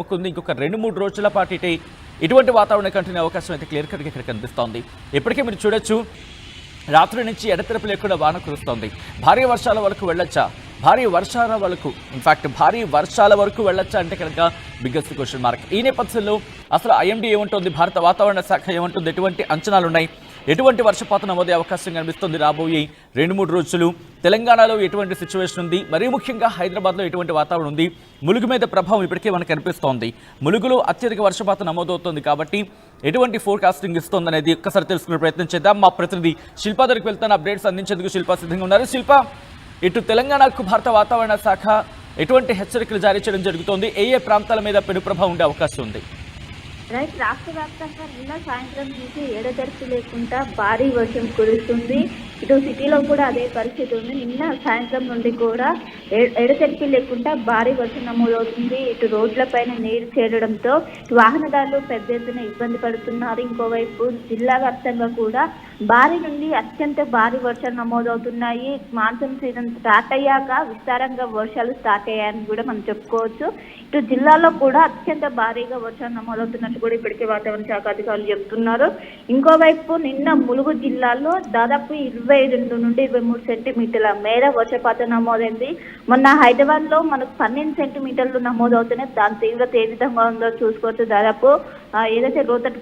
ముక్కుంది. ఇంకొక 2-3 రోజుల పాటు ఇటువంటి వాతావరణం కంటిన్యూ అవకాశం అయితే క్లియర్ కట్గా ఇక్కడ కనిపిస్తోంది. ఇప్పటికే మీరు చూడొచ్చు, రాత్రి నుంచి ఎడతెరపు లేకుండా వాన కురుస్తోంది. భారీ వర్షాల వరకు వెళ్ళొచ్చా, భారీ వర్షాల వరకు వెళ్ళొచ్చా అంటే కనుక బిగ్గెస్ట్ క్వశ్చన్ మార్క్. ఈ నేపథ్యంలో అసలు ఐఎండీ ఏమంటుంది, భారత వాతావరణ శాఖ ఏమంటుంది, ఎటువంటి అంచనాలు ఉన్నాయి, ఎటువంటి వర్షపాతం నమోదే అవకాశం కనిపిస్తుంది రాబోయే 2-3 రోజులు, తెలంగాణలో ఎటువంటి సిచ్యువేషన్ ఉంది, మరీ ముఖ్యంగా హైదరాబాద్లో ఎటువంటి వాతావరణం ఉంది, ములుగు మీద ప్రభావం ఇప్పటికే మనకు కనిపిస్తోంది. ములుగులో అత్యధిక వర్షపాతం నమోదవుతోంది కాబట్టి ఎటువంటి ఫోర్కాస్టింగ్ ఇస్తుంది అనేది ఒక్కసారి తెలుసుకునే ప్రయత్నం చేద్దాం. మా ప్రతినిధి శిల్ప దగ్గరికి వెళ్తాను, అప్డేట్స్ అందించేందుకు శిల్ప సిద్ధంగా ఉన్నారు. శిల్ప, ఇటు తెలంగాణకు భారత వాతావరణ శాఖ ఎటువంటి హెచ్చరికలు జారీ చేయడం జరుగుతోంది, ఏ ప్రాంతాల మీద పెను ప్రభావం ఉండే అవకాశం ఉంది? రాష్ట్ర వ్యాప్తంగా నిన్న సాయంత్రం నుంచి ఎడతెరిపి లేకుండా భారీ వర్షం కురుస్తుంది. ఇటు సిటీలో కూడా అదే పరిస్థితి ఉంది. నిన్న సాయంత్రం నుండి కూడా ఎడతెరిపి లేకుండా భారీ వర్షం నమోదవుతుంది. ఇటు రోడ్లపైన నీరు చేరడంతో వాహనదారులు పెద్ద ఎత్తున ఇబ్బంది పడుతున్నారు. ఇంకోవైపు జిల్లా వ్యాప్తంగా కూడా భారీ నుండి అత్యంత భారీ వర్షాలు నమోదవుతున్నాయి. మాన్సూన్ సీజన్ స్టార్ట్ అయ్యాక విస్తారంగా వర్షాలు స్టార్ట్ అయ్యాయని కూడా మనం చెప్పుకోవచ్చు. ఇటు జిల్లాలో కూడా అత్యంత భారీగా వర్షాలు నమోదవుతున్నట్టు కూడా ఇప్పటికే వాతావరణ శాఖ అధికారులు చెప్తున్నారు. ఇంకోవైపు నిన్న ములుగు జిల్లాలో దాదాపు 22 నుండి 23 సెంటీమీటర్ల మేర వర్షపాతం నమోదైంది. మొన్న హైదరాబాద్ లో మనకు 12 సెంటీమీటర్లు నమోదవుతున్నాయి. దాని తీవ్రత ఏ విధంగా ఉందో చూసుకోవచ్చు. దాదాపు ఏదైతే లోతట్టు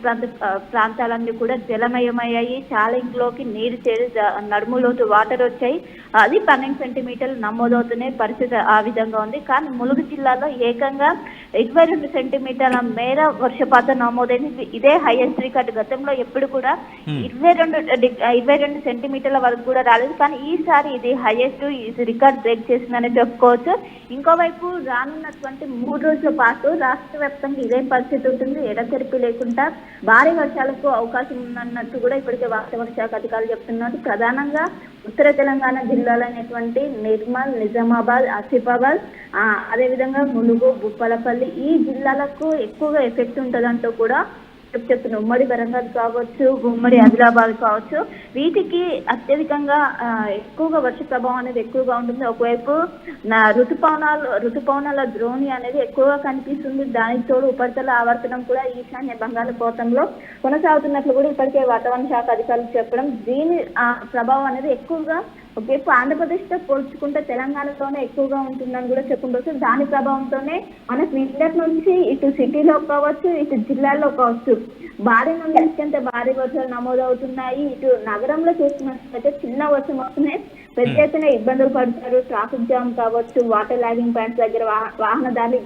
ప్రాంతాలన్నీ కూడా జలమయమయ్యాయి. చాలా ఇంట్లోకి నీరు చేరి నడుములోతు వాటర్ వచ్చాయి. అది 12 సెంటీమీటర్లు నమోదవుతున్నాయి. పరిస్థితి ఆ విధంగా ఉంది. కానీ ములుగు జిల్లాలో ఏకంగా 22 సెంటీమీటర్ల మేర వర్షపాతం నమోదైంది. ఇదే హైయెస్ట్ రికార్డు. గతంలో ఎప్పుడు కూడా 22 సెంటీమీటర్ల వరకు కూడా రాలేదు. కానీ ఈసారి ఇది హైయెస్ట్, ఇది రికార్డ్ బ్రేక్ చేసిందని చెప్పుకోవచ్చు. ఇంకోవైపు రానున్నటువంటి 3 రోజుల పాటు రాష్ట్ర వ్యాప్తంగా ఇదే పరిస్థితి ఉంటుంది. ఎడతెరిపి లేకుండా భారీ వర్షాలకు అవకాశం ఉందన్నట్టు కూడా ఇప్పటికే వాతావరణ శాఖ అధికారులు చెప్తున్నారు. ప్రధానంగా ఉత్తర తెలంగాణ జిల్లాలైనటువంటి నిర్మల్, నిజామాబాద్, ఆసిఫాబాద్, అదేవిధంగా ములుగు, భూపాలపల్లి ఈ జిల్లాలకు ఎక్కువగా ఎఫెక్ట్ ఉంటుందంటూ కూడా చెప్తున్నారు. ఉమ్మడి వరంగల్ కావచ్చు, ఉమ్మడి ఆదిలాబాద్ కావచ్చు, వీటికి అత్యధికంగా ఎక్కువగా వర్ష ప్రభావం అనేది ఎక్కువగా ఉంటుంది. ఒకవైపు ఋతుపవనాల ద్రోణి అనేది ఎక్కువగా కనిపిస్తుంది. దానికి తోడు ఉపరితల ఆవర్తనం కూడా ఈశాన్య బంగాళాఖాతంలో కొనసాగుతున్నట్లు కూడా ఇప్పటికే వాతావరణ శాఖ అధికారులు చెప్పడం, దీని ప్రభావం అనేది ఎక్కువగా ఒకవైపు ఆంధ్రప్రదేశ్తో పోల్చుకుంటే తెలంగాణలోనే ఎక్కువగా ఉంటుందని కూడా చెప్పుకుంటూ, దాని ప్రభావంతోనే మనకు నిన్నటి నుంచి ఇటు సిటీలో కావచ్చు, ఇటు జిల్లాల్లో కావచ్చు భారీ నుండి అత్యంత భారీ వర్షాలు నమోదవుతున్నాయి. ఇటు నగరంలో చూస్తున్నట్లయితే చిన్న వర్షం వస్తున్నాయి, పెద్ద ఎత్తున ఇబ్బందులు పడతారు. ట్రాఫిక్ జామ్ కావచ్చు, వాటర్ లాగింగ్ పాయింట్స్ దగ్గర వాహనదారులు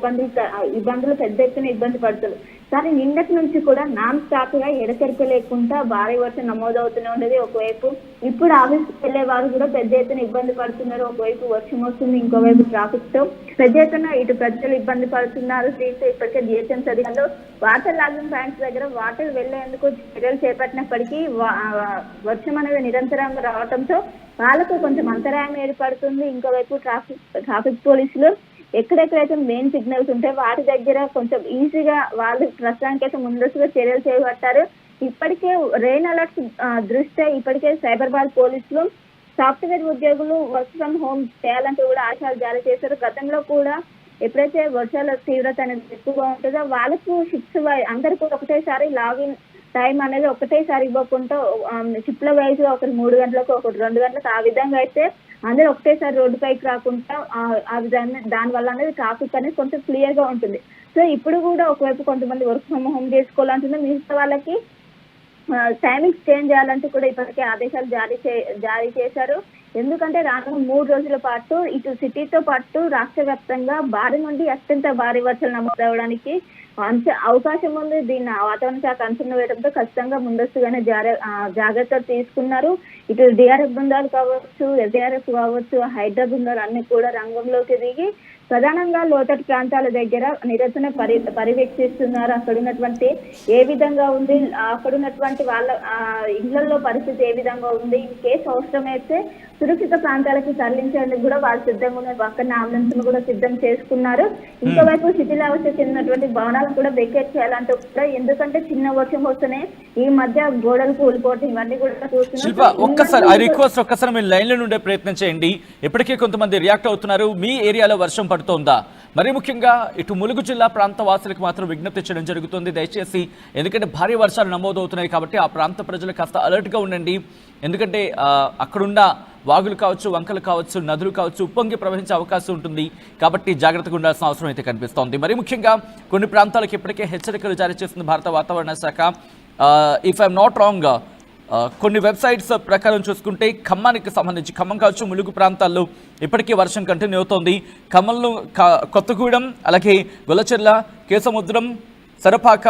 ఇబ్బందులు పెద్ద ఎత్తున ఇబ్బంది పడతారు. కానీ నిన్నటి నుంచి కూడా నాన్ స్టాప్ గా ఎడతెరిపి లేకుండా భారీ వర్షం నమోదవుతూనే ఉండేది. ఒకవైపు ఇప్పుడు ఆఫీస్కి వెళ్లే వారు కూడా పెద్ద ఎత్తున ఇబ్బంది పడుతున్నారు. ఒకవైపు వర్షం వస్తుంది, ఇంకోవైపు ట్రాఫిక్ తో పెద్ద ఎత్తున ఇటు ప్రజలు ఇబ్బంది పడుతున్నారు. దీంతో ఇప్పటికే జిహెచ్ఎంసీ అధికారులు వాటర్ లాగింగ్ పాయింట్స్ దగ్గర వాటర్ వెళ్లేందుకు చర్యలు చేపట్టినప్పటికీ వర్షం అనేది నిరంతరంగా రావడంతో వాళ్ళకు కొంచెం అంతరాయం ఏర్పడుతుంది. ఇంకోవైపు ట్రాఫిక్ పోలీసులు ఎక్కడెక్కడైతే మెయిన్ సిగ్నల్స్ ఉంటాయి వాటి దగ్గర కొంచెం ఈజీగా వాళ్ళు ప్రస్తుతానికైతే ముందస్తుగా చర్యలు చేపట్టారు. ఇప్పటికే రెయిన్ అలర్ట్స్ దృష్ట్యా ఇప్పటికే సైబరాబాద్ పోలీసులు సాఫ్ట్వేర్ ఉద్యోగులు వర్క్ ఫ్రమ్ హోమ్ చేయాలంటూ కూడా ఆదేశాలు జారీ చేశారు. గతంలో కూడా ఎప్పుడైతే వర్షాల తీవ్రత అనేది ఎక్కువగా ఉంటుందో వాళ్ళకు షిఫ్ట్స్ అందరికీ ఒకటేసారి లాగిన్ టైం అనేది ఒకటేసారి ఇవ్వకుండా షిఫ్ట్ల వైజ్ ఒకరు 3 గంటలకు, ఒకరు 2 గంటలకు, ఆ విధంగా అయితే అందరూ ఒకటేసారి రోడ్డు పైకి రాకుండా ఆ విధంగా దాని వల్ల అనేది ట్రాఫిక్ అనేది కొంచెం క్లియర్ గా ఉంటుంది. సో ఇప్పుడు కూడా ఒకవైపు కొంతమంది వర్క్ ఫ్రమ్ హోమ్ చేసుకోవాలంటుంది, మిగతా వాళ్ళకి టైమింగ్స్ చేంజ్ చేయాలంటూ కూడా ఇప్పటికే ఆదేశాలు జారీ చేశారు. ఎందుకంటే రానున్న 3 రోజుల పాటు ఇటు సిటీతో పాటు రాష్ట్ర వ్యాప్తంగా భారీ నుండి అత్యంత భారీ వర్షాలు నమోదవడానికి అవకాశం ఉంది. దీన్ని వాతావరణ శాఖ అంచనా వేయడంతో ఖచ్చితంగా ముందస్తుగానే జాగ్రత్తలు తీసుకున్నారు. ఇటు డిఆర్ఎఫ్ బృందాలు కావచ్చు, ఎస్డిఆర్ఎఫ్ కావచ్చు, హైడ్రా బృందాలు అన్ని కూడా రంగంలోకి దిగి ప్రధానంగా లోతట్టు ప్రాంతాల దగ్గర నిరంతరం పర్యవేక్షిస్తున్నారు. అక్కడ ఉన్నటువంటి ఏ విధంగా ఉంది, అక్కడ ఉన్నటువంటి వాళ్ళ ఇళ్లలో పరిస్థితి ఏ విధంగా ఉంది, ఇన్ కేసు అవసరమైతే సురక్షిత ప్రాంతాలకు తరలించేందుకు కూడా వాళ్ళు సిద్ధంగా ఉన్నారు. పక్కన అంబులెన్స్ కూడా సిద్ధం చేసుకున్నారు. ఇంకోవైపు శిథిలావస్థ చెందినటువంటి భవనాలను కూడా వెకేట్ చేయాలంటూ కూడా, ఎందుకంటే చిన్న వర్షం వస్తేనే ఈ మధ్య గోడలు కూలిపోవటం ఇవన్నీ కూడా చూస్తున్నాం. ఒక్కసారి మీరు లైన్ లో ఉండే ప్రయత్నం చేయండి. ఇప్పటికే కొంతమంది రియాక్ట్ అవుతున్నారు. మీ ఏరియాలో వర్షం పడుతోందా? మరి ముఖ్యంగా ఇటు ములుగు జిల్లా ప్రాంత వాసులకు మాత్రం విజ్ఞప్తి చేయడం జరుగుతుంది. దయచేసి ఎందుకంటే భారీ వర్షాలు నమోదవుతున్నాయి కాబట్టి ఆ ప్రాంత ప్రజలు కాస్త అలర్ట్గా ఉండండి. ఎందుకంటే అక్కడున్న వాగులు కావచ్చు, వంకలు కావచ్చు, నదులు కావచ్చు ఉప్పొంగి ప్రవహించే అవకాశం ఉంటుంది. కాబట్టి జాగ్రత్తగా ఉండాల్సిన అవసరం అయితే కనిపిస్తోంది. మరి ముఖ్యంగా కొన్ని ప్రాంతాలకు ఇప్పటికే హెచ్చరికలు జారీ చేస్తుంది భారత వాతావరణ శాఖ. ఇఫ్ ఐఎమ్ నాట్ రాంగ్, కొన్ని వెబ్సైట్స్ ప్రకారం చూసుకుంటే ఖమ్మానికి సంబంధించి ఖమ్మం కావచ్చు, ములుగు ప్రాంతాల్లో ఇప్పటికీ వర్షం కంటిన్యూ అవుతోంది. ఖమ్మంలో కొత్తగూడెం, అలాగే గొల్లచెర్ల, కేసముద్రం, సరపాక,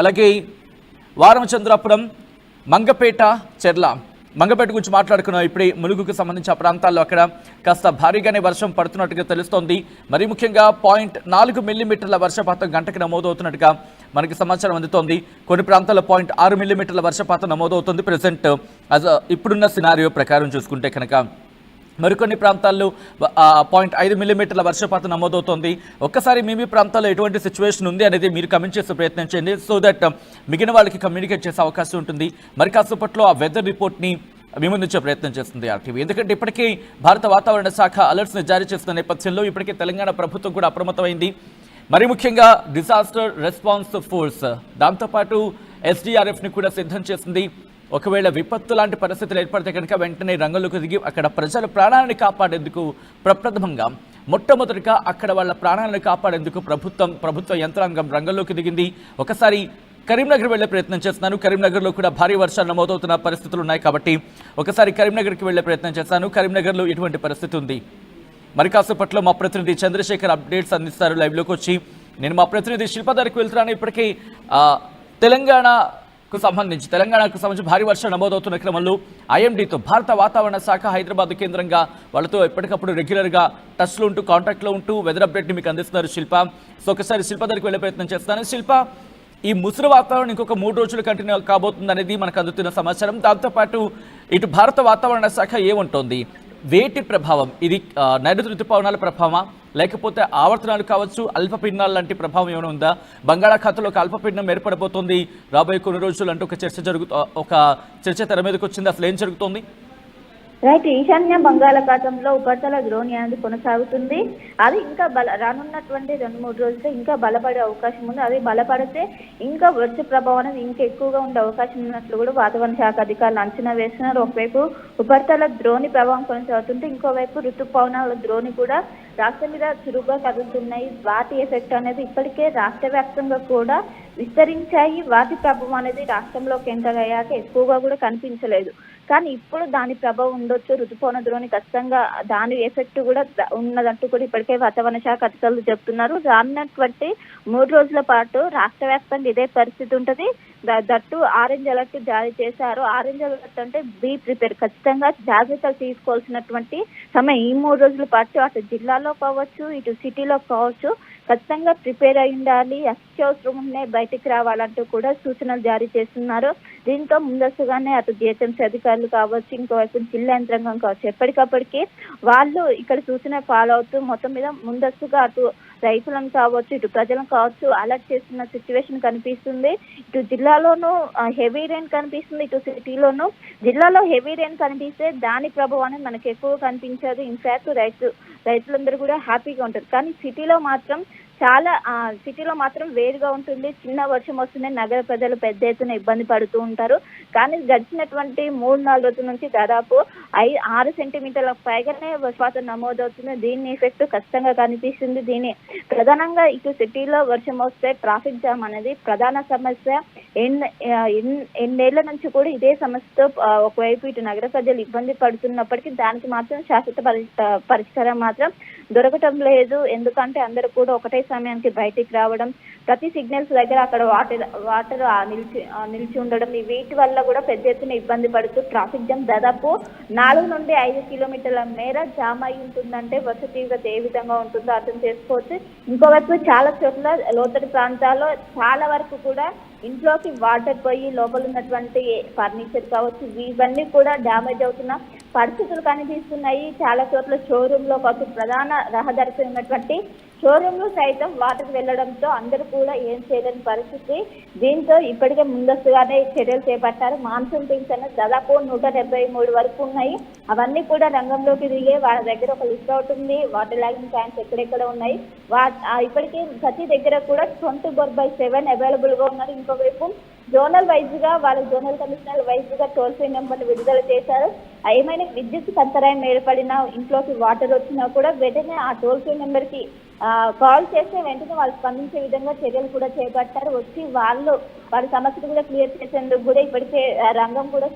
అలాగే వారమచంద్రాపురం, మంగపేట, చెర్ల, మంగపేట గురించి మాట్లాడుకున్నాం. ఇప్పుడే ములుగుకు సంబంధించి ఆ ప్రాంతాల్లో అక్కడ కాస్త భారీగానే వర్షం పడుతున్నట్టుగా తెలుస్తోంది. మరి ముఖ్యంగా 0.4 మిల్లీమీటర్ల వర్షపాతం గంటకు నమోదవుతున్నట్టుగా మనకి సమాచారం అందుతోంది. కొన్ని ప్రాంతాల్లో 0.6 మిల్లీమీటర్ల వర్షపాతం నమోదవుతుంది ప్రెసెంట్ ఇప్పుడున్న సినారియో ప్రకారం చూసుకుంటే కనుక. మరికొన్ని ప్రాంతాల్లో 0.5 మిల్లీమీటర్ల వర్షపాతం నమోదవుతోంది. ఒక్కసారి మీ ప్రాంతాల్లో ఎటువంటి సిచ్యువేషన్ ఉంది అనేది మీరు కమెంట్ చేసే ప్రయత్నం చేయండి. సో దట్ మిగిలిన వాళ్ళకి కమ్యూనికేట్ చేసే అవకాశం ఉంటుంది. మరి కాసేపట్లో ఆ వెదర్ రిపోర్ట్ని మీ ముందుంచే ప్రయత్నం చేస్తుంది ఆర్టీవీ. ఎందుకంటే ఇప్పటికీ భారత వాతావరణ శాఖ అలర్ట్స్ని జారీ చేస్తున్న నేపథ్యంలో ఇప్పటికే తెలంగాణ ప్రభుత్వం కూడా అప్రమత్తమైంది. మరి ముఖ్యంగా డిజాస్టర్ రెస్పాన్స్ ఫోర్స్ దాంతోపాటు SDRFని కూడా సిద్ధం చేసింది. ఒకవేళ విపత్తు లాంటి పరిస్థితులు ఏర్పడితే కనుక వెంటనే రంగంలోకి దిగి అక్కడ ప్రజల ప్రాణాలను కాపాడేందుకు ప్రప్రథమంగా మొట్టమొదటిగా అక్కడ వాళ్ళ ప్రాణాలను కాపాడేందుకు ప్రభుత్వ యంత్రాంగం రంగంలోకి దిగింది. ఒకసారి కరీంనగర్ వెళ్లే ప్రయత్నం చేస్తున్నాను. కరీంనగర్లో కూడా భారీ వర్షాలు నమోదవుతున్న పరిస్థితులు ఉన్నాయి కాబట్టి ఒకసారి కరీంనగర్కి వెళ్లే ప్రయత్నం చేస్తాను. కరీంనగర్లో ఎటువంటి పరిస్థితి ఉంది మరి కాసేపట్లో మా ప్రతినిధి చంద్రశేఖర్ అప్డేట్స్ అందిస్తారు లైవ్లోకి వచ్చి. నేను మా ప్రతినిధి శిల్ప దగ్గరికి వెళ్తున్నాను. ఇప్పటికీ తెలంగాణకు సంబంధించి భారీ వర్షాలు నమోదవుతున్న క్రమంలో IMDతో భారత వాతావరణ శాఖ హైదరాబాద్ కేంద్రంగా వాళ్ళతో ఎప్పటికప్పుడు రెగ్యులర్గా టచ్లో ఉంటూ కాంటాక్ట్లో ఉంటూ వెదర్ అప్డేట్ని మీకు అందిస్తున్నారు శిల్ప. సో ఒకసారి శిల్ప దగ్గరికి వెళ్ళే ప్రయత్నం చేస్తాను. శిల్ప, ఈ ముసురు వాతావరణం ఇంకొక 3 రోజులు కంటిన్యూ కాబోతుంది అనేది మనకు అందుతున్న సమాచారం. దాంతోపాటు ఇటు భారత వాతావరణ శాఖ ఏమంటోంది, వేటి ప్రభావం ఇది నైరుతి ఋతుపవనాల ప్రభావమా లేకపోతే ఆవర్తనాలు కావచ్చు, అల్పపీడనాలు లాంటి ప్రభావం ఏమైనా ఉందా? బంగాళాఖాతంలో ఒక అల్పపీడనం ఏర్పడబోతోంది రాబోయే కొన్ని రోజులు అంటూ ఒక చర్చ తెర మీదకి వచ్చింది. అసలు ఏం జరుగుతోంది? రైట్, ఈశాన్య బంగాళాఖాతంలో ఉపరితల ద్రోణి అనేది కొనసాగుతుంది. అది ఇంకా రానున్నటువంటి 2-3 రోజుల్లో ఇంకా బలపడే అవకాశం ఉంది. అది బలపడితే ఇంకా వర్ష ప్రభావం అనేది ఇంకా ఎక్కువగా ఉండే అవకాశం ఉన్నట్లు కూడా వాతావరణ శాఖ అధికారులు అంచనా వేస్తున్నారు. ఒకవైపు ఉపరితల ద్రోణి ప్రభావం కొనసాగుతుంటే ఇంకోవైపు ఋతుపవనాల ద్రోణి కూడా రాష్ట్రం మీద చురుగ్గా కదులుతున్నాయి. వాటి ఎఫెక్ట్ అనేది ఇప్పటికే రాష్ట్ర వ్యాప్తంగా కూడా విస్తరించాయి. వాటి ప్రభావం అనేది రాష్ట్రంలోకి ఎంటర్ అయ్యాక ఎక్కువగా కూడా కనిపించలేదు. కానీ ఇప్పుడు దాని ప్రభావం ఉండొచ్చు. ఋతుపవన ద్రోణి ఖచ్చితంగా దాని ఎఫెక్ట్ కూడా ఉన్నదంటూ కూడా ఇప్పటికే వాతావరణ శాఖ అధికారులు చెప్తున్నారు. రానున్నటువంటి 3 రోజుల పాటు రాష్ట్ర వ్యాప్తంగా ఇదే పరిస్థితి ఉంటుంది. దట్టు ఆరెంజ్ అలర్ట్ జారీ చేశారు. ఆరెంజ్ అలర్ట్ అంటే బీ ప్రిపేర్, ఖచ్చితంగా జాగ్రత్తలు తీసుకోవాల్సినటువంటి సమయం. ఈ 3 రోజుల పాటు అటు జిల్లాలో కావచ్చు, ఇటు సిటీలో కావచ్చు, ఖచ్చితంగా ప్రిపేర్ అయి ఉండాలి. అత్యవసరంగానే బయటికి రావాలంటూ కూడా సూచనలు జారీ చేస్తున్నారు. దీంతో ముందస్తుగానే అటు GHMC అధికారులు కావచ్చు, ఇంకోవైపు జిల్లా యంత్రాంగం కావచ్చు, ఎప్పటికప్పటికి వాళ్ళు ఇక్కడ సూచన ఫాలో అవుతూ మొత్తం మీద ముందస్తుగా అటు రైతులను కావచ్చు, ఇటు ప్రజలను కావచ్చు అలర్ట్ చేస్తున్న సిచ్యువేషన్ కనిపిస్తుంది. ఇటు జిల్లాలోనూ హెవీ రెయిన్ కనిపిస్తుంది, ఇటు సిటీలోనూ. జిల్లాలో హెవీ రెయిన్ కనిపిస్తే దాని ప్రభావం మనకు ఎక్కువ కనిపించదు. ఇన్ఫాక్ట్ రైతులందరూ కూడా హ్యాపీగా ఉంటారు. కానీ సిటీలో మాత్రం వేరుగా ఉంటుంది. చిన్న వర్షం వస్తుంది, నగర ప్రజలు పెద్ద ఎత్తున ఇబ్బంది పడుతూ ఉంటారు. కానీ గడిచినటువంటి 3-4 రోజుల నుంచి దాదాపు 6 సెంటీమీటర్లకు పైగానే వర్షపాతం నమోదవుతుంది. దీని ఎఫెక్ట్ ఖచ్చితంగా కనిపిస్తుంది. దీని ప్రధానంగా ఇటు సిటీలో వర్షం వస్తే ట్రాఫిక్ జామ్ అనేది ప్రధాన సమస్య. ఎన్నేళ్ల నుంచి కూడా ఇదే సమస్యతో ఒకవైపు ఇటు నగర ప్రజలు ఇబ్బంది పడుతున్నప్పటికీ దానికి మాత్రం శాశ్వత పరిష్కారం మాత్రం దొరకటం లేదు. ఎందుకంటే అందరూ కూడా ఒకటే సమయానికి బయటికి రావడం, ప్రతి సిగ్నల్స్ దగ్గర అక్కడ వాటర్ నిలిచి ఉండడం, వీటి వల్ల కూడా పెద్ద ఎత్తున ఇబ్బంది పడుతూ ట్రాఫిక్ జామ్ దాదాపు 4 నుండి 5 కిలోమీటర్ల మేర జామ్ అయి ఉంటుందంటే వర్ష తీవ్రత ఏ విధంగా ఉంటుందో అర్థం చేసుకోవచ్చు. ఇంకోవైపు చాలా చోట్ల లోతటి ప్రాంతాల్లో చాలా వరకు కూడా ఇంట్లోకి వాటర్ పోయి లోపల ఉన్నటువంటి ఫర్నిచర్ కావచ్చు, ఇవన్నీ కూడా డ్యామేజ్ అవుతున్న పరిస్థితులు కనిపిస్తున్నాయి. చాలా చోట్ల షోరూమ్ లో కావచ్చు, ప్రధాన రహదారికి ఉన్నటువంటి షోరూమ్ లో సైతం వాటర్ వెళ్లడంతో అందరూ కూడా ఏం చేయలేని పరిస్థితి. దీంతో ఇప్పటికే ముందస్తుగానే చర్యలు చేపట్టారు. మాన్సూన్ టీమ్స్ అనేది దాదాపు 173 వరకు ఉన్నాయి. అవన్నీ కూడా రంగంలోకి దిగే వాళ్ళ దగ్గర ఒక లిస్ట్ అవుట్ ఉంది. వాటర్ లాగింగ్ ట్యాంక్స్ ఎక్కడెక్కడ ఉన్నాయి. ఇప్పటికే ప్రతి దగ్గర కూడా 24/7 అవైలబుల్ గా ఉన్నారు. ఇంకోవైపు జోనల్ వైజ్ గా వాళ్ళ జోనల్ కమిషనర్ వైజ్ గా టోల్ ఫ్రీ నెంబర్లు విడుదల చేశారు. ఏమైనా విద్యుత్ అంతరాయం ఏర్పడినా, ఇంట్లోకి వాటర్ వచ్చినా కూడా వెంటనే ఆ టోల్ ఫ్రీ నెంబర్ కి కాల్ చేస్తే వెంటనే వాళ్ళు స్పందించే విధంగా చర్యలు కూడా చేపట్టారు. వచ్చి వాళ్ళ సమస్యలు కూడా క్లియర్ చేసేందుకు కూడా ఇప్పటికే రంగం కూడా